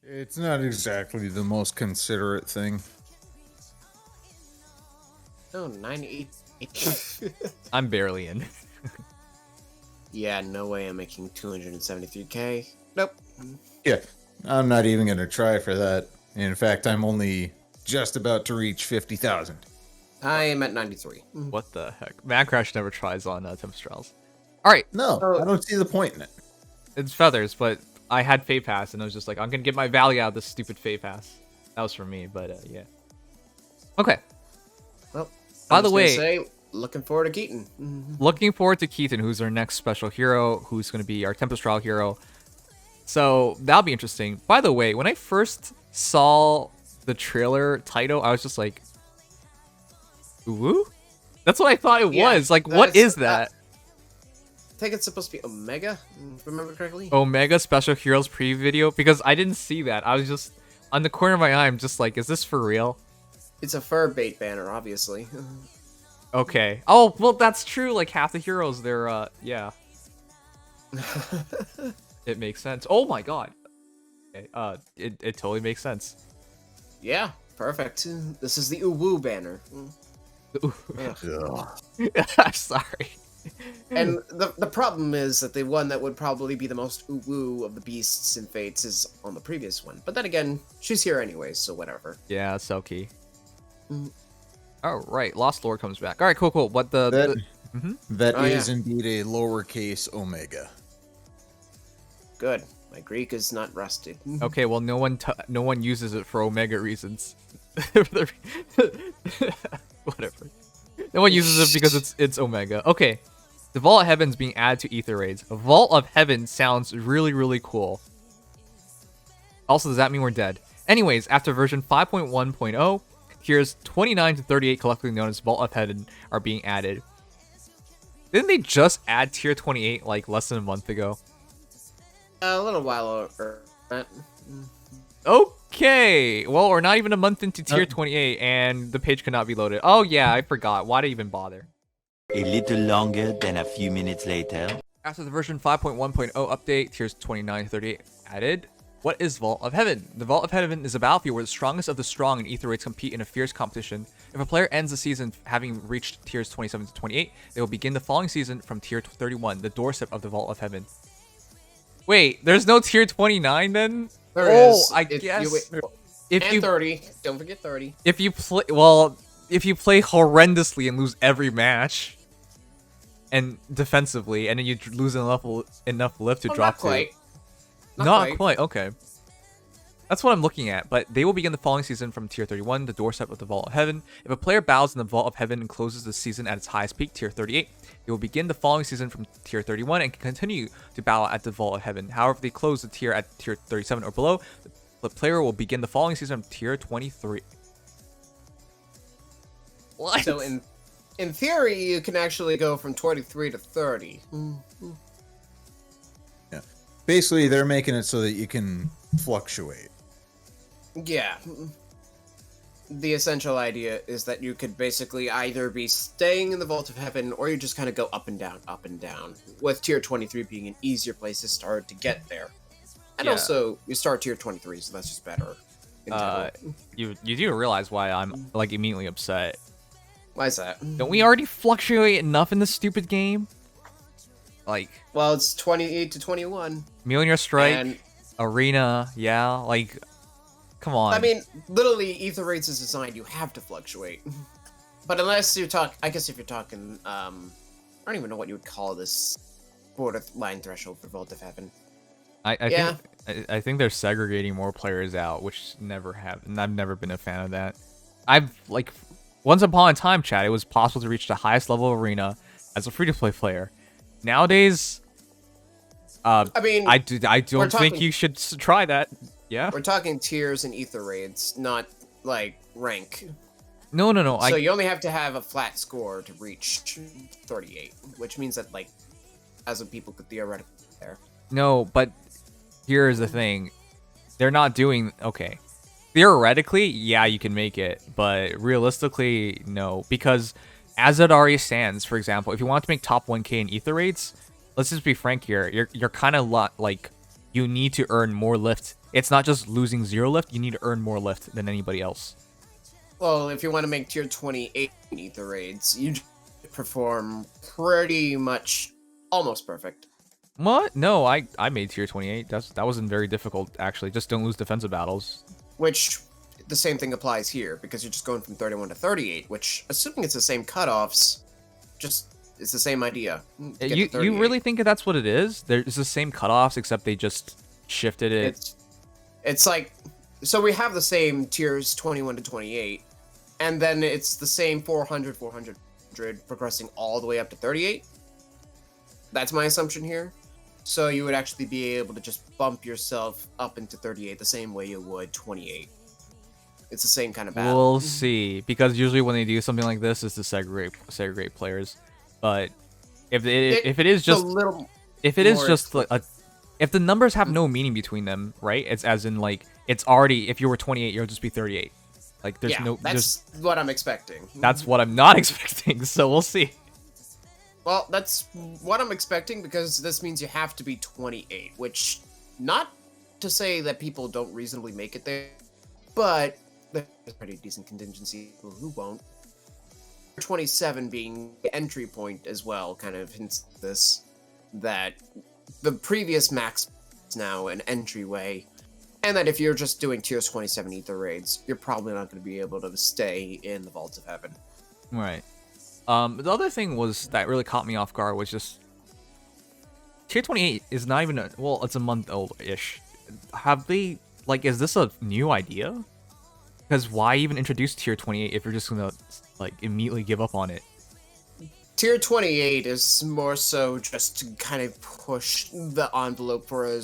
It's not exactly the most considerate thing. Oh, 98. I'm barely in. Yeah, no way I'm making 273k. Nope. Yeah, I'm not even going to try for that. In fact, I'm only just about to reach 50,000. I am at 93. What the heck? MadCrash never tries on Tempest Trials. All right, No, Oh. I don't see the point in it. it's feathers, but I had Fate Pass, and I was just like, I'm gonna get my value out of this stupid Fate Pass. That was for me, but yeah. Okay. Well, By I'm the just gonna way, say, looking forward to Keaton. looking forward to Keaton, who's our next special hero, who's going to be our Tempest Trial hero. So that'll be interesting. By the way, when I first saw the trailer title, I was just like, "Woo?" That's what I thought it Yeah, was. Like, what is that? I think it's supposed to be Omega, if I remember correctly. Omega Special Heroes preview video? Because I didn't see that. I was just on the corner of my eye. I'm just like, is this for real? It's a fur bait banner, obviously. Okay. Oh, well, that's true. Like half the heroes, they're yeah. It makes sense. Oh my god. Okay, it totally makes sense. Yeah, perfect. This is the Uwu banner. I'm sorry. And the problem is that the one that would probably be the most Uwu of the beasts and fates is on the previous one. But then again, she's here anyways, so whatever. Yeah, Selkie. Mm. All right, Lost Lord comes back. All right, cool. What the That Oh, is yeah. indeed a lowercase omega. Good. My Greek is not rusted. okay? Well, no one uses it for Omega reasons. Whatever. No one uses it because it's Omega. Okay. The Vault of Heaven's being added to Aether Raids. Vault of Heaven sounds really cool. Also, does that mean we're dead? Anyways, after version 5.1.0, tiers 29 to 38, collectively known as Vault of Heaven, are being added. Didn't they just add tier 28 like less than a month ago? A little while over. Okay. Well, we're not even a month into tier 28, and the page cannot be loaded. Oh yeah, I forgot. Why did I even bother? A little longer than a few minutes later. After the version 5.1.0 update, tiers 29 to 38 added. What is Vault of Heaven? The Vault of Heaven is a battlefield where the strongest of the strong and Aether Raids compete in a fierce competition. If a player ends the season having reached tiers 27 to 28, they will begin the following season from tier 31, the doorstep of the Vault of Heaven. Wait, there's no tier 29 then? There is. I If guess. and 30. Don't forget 30. If you play horrendously and lose every match, and defensively, and then you lose enough lift to Well, drop not quite. to. Not Not quite. quite. Okay. That's what I'm looking at, but they will begin the following season from tier 31, the doorstep of the Vault of Heaven. If a player bows in the Vault of Heaven and closes the season at its highest peak, tier 38, they will begin the following season from tier 31 and can continue to bow at the Vault of Heaven. However, if they close the tier at tier 37 or below, the player will begin the following season from tier 23. What? So in theory, you can actually go from 23 to 30. Yeah. Basically, they're making it so that you can fluctuate. Yeah. The essential idea is that you could basically either be staying in the Vault of Heaven, or you just kind of go up and down, with tier 23 being an easier place to start to get there. And Yeah. also, you start tier 23, so that's just better. in general. You do realize why I'm like immediately upset. Why is that? Don't we already fluctuate enough in this stupid game? Like Well, it's 28 to 21. Millionaire Strike, And, Arena, yeah, like come on. I mean, literally, Aether Raids is designed, you have to fluctuate. But unless you talk, I guess if you're talking, I don't even know what you would call this borderline threshold for Vault of Heaven. I think they're segregating more players out, which and I've never been a fan of that. I've like once upon a time, chat, it was possible to reach the highest level of Arena as a free-to-play player. Nowadays, I mean, I don't think talking- you should try that. Yeah. we're talking tiers and Aether Raids, not, like, rank. No. So you only have to have a flat score to reach 38, which means that, like, as a people could theoretically get there. No, but here's the thing. They're not doing... Okay. Theoretically, yeah, you can make it. But realistically, no. Because as it already stands, for example, if you want to make top 1k in Aether Raids, let's just be frank here. You're kind of like... You need to earn more lift it's not just losing 0 lift, you need to earn more lift than anybody else. Well, if you want to make tier 28 Aether Raids, you just perform pretty much almost perfect. What? No, I made tier 28. That wasn't very difficult, actually. Just don't lose defensive battles. Which, the same thing applies here, because you're just going from 31 to 38, which, assuming it's the same cutoffs, it's the same idea. You really think that's what it is? There's the same cutoffs, except they just shifted it. It's like, so we have the same tiers 21 to 28, and then it's the same 400, 400, progressing all the way up to 38. That's my assumption here. So you would actually be able to just bump yourself up into 38 the same way you would 28. It's the same kind of battle. We'll see, because usually when they do something like this, it's to segregate players. But if it is just like if the numbers have no meaning between them, right? It's as in like it's already, if you were 28, you'll just be 38. Like there's that's what I'm expecting. That's what I'm not expecting. So we'll see. Well, that's what I'm expecting, because this means you have to be 28, which, not to say that people don't reasonably make it there, but there's a pretty decent contingency of people who won't. 27 being the entry point as well kind of hints at this, that the previous max is now an entryway, and that if you're just doing tiers 27 Aether Raids, you're probably not going to be able to stay in the Vaults of Heaven. Right. The other thing was that really caught me off guard was just tier 28 is not even it's a month old-ish. Have they, like, is this a new idea? Because why even introduce tier 28 if you're just gonna like immediately give up on it? Tier 28 is more so just to kind of push the envelope for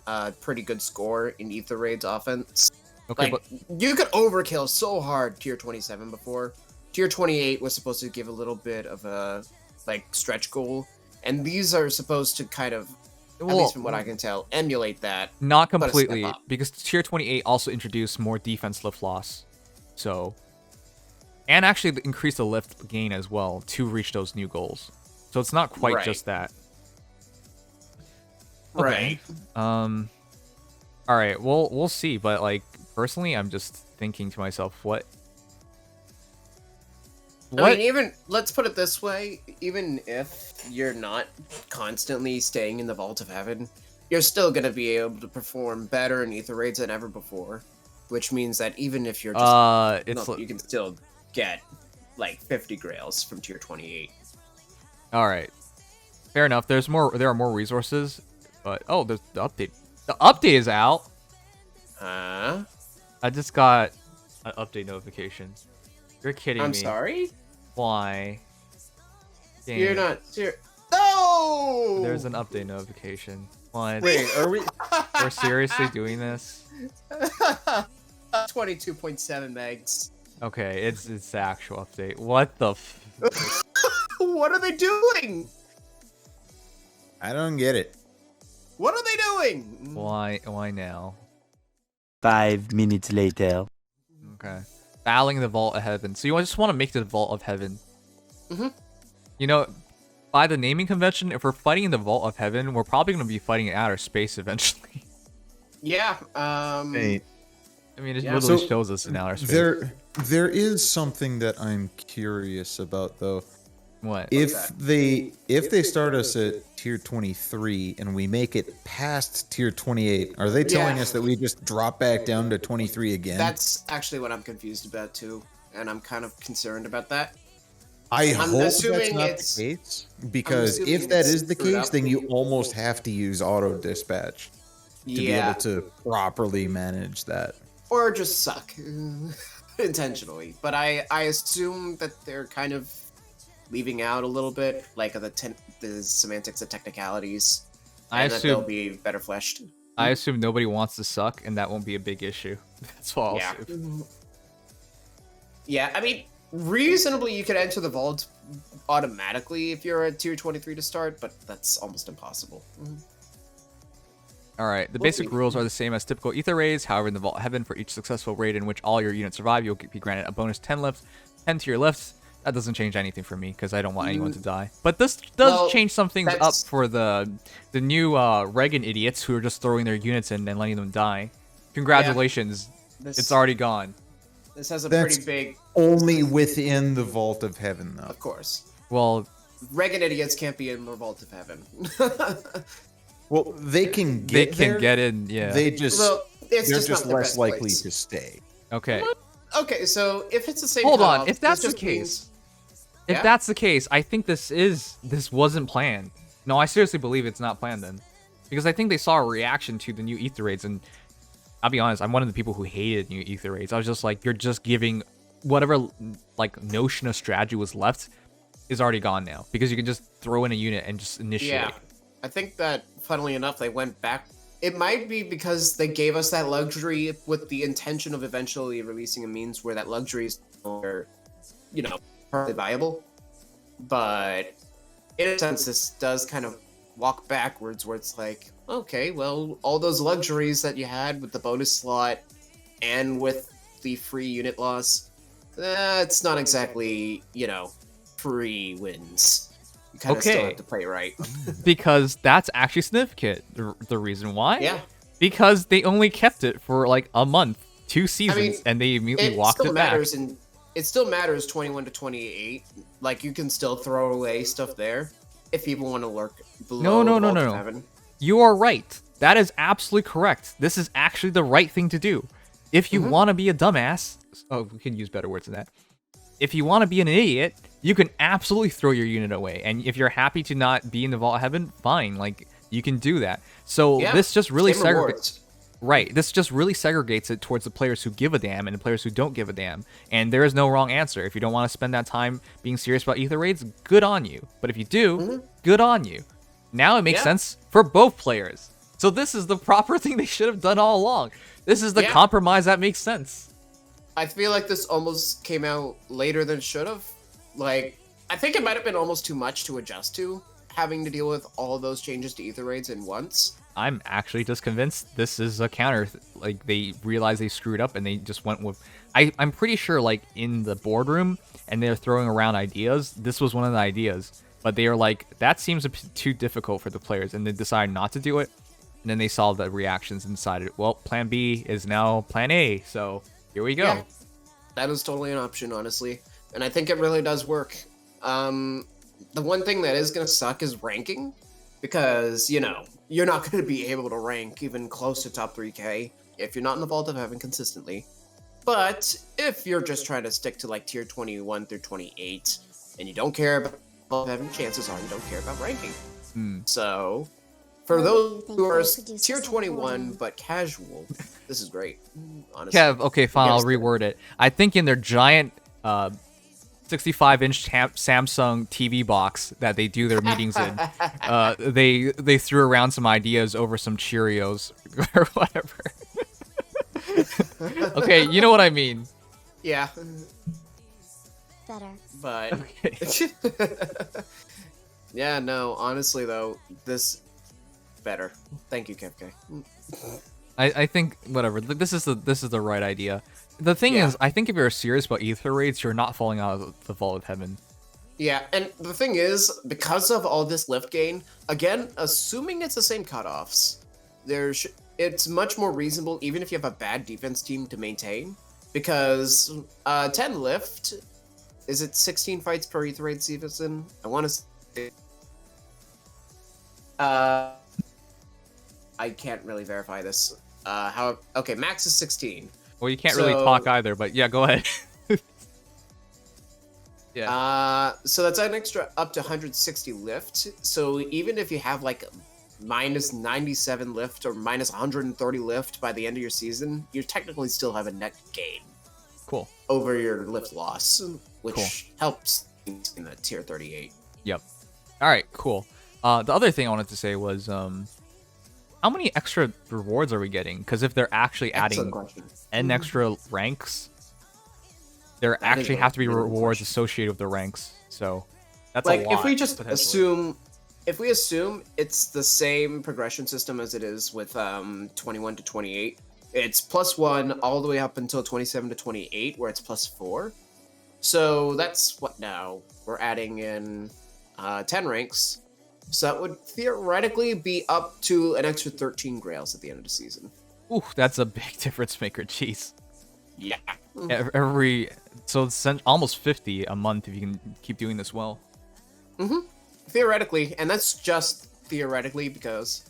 a pretty good score in Aether Raids offense. Okay, like, but you could overkill so hard tier 27 before. Tier 28 was supposed to give a little bit of a like stretch goal, and these are supposed to kind of, at least from what I can tell, emulate that. Not completely, because tier 28 also introduced more defense lift loss, so, and actually increase the lift gain as well to reach those new goals. So it's not quite just that. Okay. All right. We'll see, but like personally, I'm just thinking to myself, what? I mean, let's put it this way, even if you're not constantly staying in the Vault of Heaven, you're still going to be able to perform better in Aether Raids than ever before, which means that even if you're just, you can still get like 50 grails from tier 28. All right. Fair enough. There are more resources, but there's the update. The update is out. Huh? I just got an update notification. You're kidding me. I'm sorry? Why? Dang. You're not serious. No! There's an update notification. What? Wait, are we? We're seriously doing this? 22.7 megs. Okay, it's the actual update. What the? What are they doing? I don't get it. What are they doing? Why now? 5 minutes later. Okay. Battling the Vault of Heaven. So you just want to make the Vault of Heaven. Mm-hmm. You know, by the naming convention, if we're fighting in the Vault of Heaven, we're probably going to be fighting in outer space eventually. Yeah. Hey, I mean, it Yeah. literally shows us in outer space. there is something that I'm curious about though. What? If they start us at tier 23 and we make it past tier 28, are they telling us that we just drop back down to 23 again? That's actually what I'm confused about too, and I'm kind of concerned about that. I hope that's not assuming the case, because if that is the case, then you almost have to use auto dispatch to be able to properly manage that. Or just suck intentionally. But I assume that they're kind of leaving out a little bit, like the semantics of technicalities, and that they'll be better fleshed. I assume nobody wants to suck, and that won't be a big issue. That's all I'll assume. Yeah, I mean, reasonably, you could enter the vault automatically if you're at tier 23 to start, but that's almost impossible. Alright, the basic rules are the same as typical Aether Raids. However, in the Vault of Heaven, for each successful raid in which all your units survive, you'll be granted a bonus 10 lifts, 10 to your lifts. That doesn't change anything for me because I don't want anyone to die. But this does change some things up for the new Reagan idiots who are just throwing their units in and letting them die. Congratulations, it's already gone. This has a That's pretty big... only within the Vault of Heaven, though. Of course. Well, Reagan idiots can't be in the Vault of Heaven. Well, they can get there. Get in, yeah. They just it's they're just just not the less best likely place. to stay. Okay. Okay, so if it's the same Hold on, cutoff, if that's this the just case, means- if Yeah? that's the case, I think this wasn't planned. No, I seriously believe it's not planned then. Because I think they saw a reaction to the new Aether Raids, and I'll be honest, I'm one of the people who hated new Aether Raids. I was just like, you're just giving whatever like notion of strategy was left is already gone now. Because you can just throw in a unit and just initiate. Yeah, I think that, funnily enough, they went back. It might be because they gave us that luxury with the intention of eventually releasing a means where that luxury is no longer, you know, partly viable. But in a sense, this does kind of walk backwards where it's like, okay, well, all those luxuries that you had with the bonus slot and with the free unit loss, it's not exactly, you know, free wins. You kind of still have to play right. Because that's actually significant. The reason why? Yeah. Because they only kept it for like a month, 2 seasons, and they immediately walked it back. It still matters 21 to 28. Like, you can still throw away stuff there if people want to lurk below. No. You are right. That is absolutely correct. This is actually the right thing to do. If you want to be a dumbass, oh, we can use better words than that. If you want to be an idiot, you can absolutely throw your unit away. And if you're happy to not be in the Vault of Heaven, fine. Like, you can do that. So this just really segregates. Right. This just really segregates it towards the players who give a damn and the players who don't give a damn. And there is no wrong answer. If you don't want to spend that time being serious about Aether Raids, good on you. But if you do, good on you. Now it makes sense for both players. So this is the proper thing they should have done all along. This is the compromise that makes sense. I feel like this almost came out later than it should have. Like, I think it might have been almost too much to adjust to, having to deal with all those changes to Aether Raids in once. I'm actually just convinced this is a counter. Like, they realized they screwed up and they just went with... I'm pretty sure, like, in the boardroom, and they're throwing around ideas, this was one of the ideas. But they are like, that seems too difficult for the players, and they decided not to do it. And then they saw the reactions and decided, well, plan B is now plan A, so here we go. Yeah, that is totally an option, honestly. And I think it really does work. The one thing that is going to suck is ranking, because, you know, you're not going to be able to rank even close to top 3k if you're not in the Vault of Heaven consistently. But if you're just trying to stick to like tier 21 through 28 and you don't care about Vault of Heaven, chances are you don't care about ranking. So for those who are tier 21 but casual, this is great, honestly. Kev, okay, fine, I'll reword it. I think in their giant 65-inch Samsung TV box that they do their meetings in, they threw around some ideas over some Cheerios or whatever. Okay, you know what I mean. Yeah. Better. But yeah, no, honestly though, this better. Thank you, KFK. I think whatever. This is the right idea. The thing is, I think if you're serious about Aether Raids, you're not falling out of the Vault of Heaven. Yeah, and the thing is, because of all this lift gain, again, assuming it's the same cutoffs, it's much more reasonable, even if you have a bad defense team, to maintain. Because 10 lift, is it 16 fights per Aether Raid season? I want to say... I can't really verify this. Okay, max is 16. Well, you can't really talk either, but yeah, go ahead. Yeah. So that's an extra up to 160 lift. So even if you have like minus 97 lift or minus 130 lift by the end of your season, you technically still have a net gain. Cool. Over your lift loss, which helps in the tier 38. Yep. All right, cool. The other thing I wanted to say was, how many extra rewards are we getting? Because if they're actually adding n extra ranks, there actually have to be rewards associated with the ranks. So that's like a lot. If we just assume it's the same progression system as it is with 21 to 28, it's +1 all the way up until 27 to 28, where it's +4. So that's what now? We're adding in 10 ranks. So that would theoretically be up to an extra 13 grails at the end of the season. Ooh, that's a big difference maker. Jeez. Yeah. So it's almost 50 a month if you can keep doing this well. Theoretically, and that's just theoretically because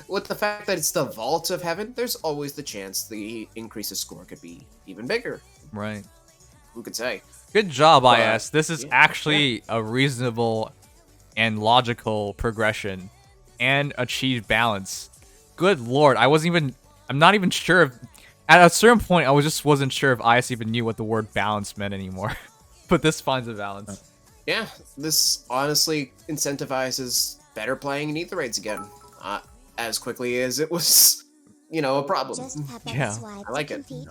with the fact that it's the Vault of Heaven, there's always the chance the increase of score could be even bigger. Right. Who could say? Good job, IS. This is yeah, actually a reasonable and logical progression and achieved balance. Good lord, I'm not even sure if, at a certain point, I wasn't sure if IS even knew what the word balance meant anymore. But this finds a balance. Yeah, this honestly incentivizes better playing in Aether Raids again. As quickly as it was, a problem. Just pepper Yeah. swipe I like to it. compete.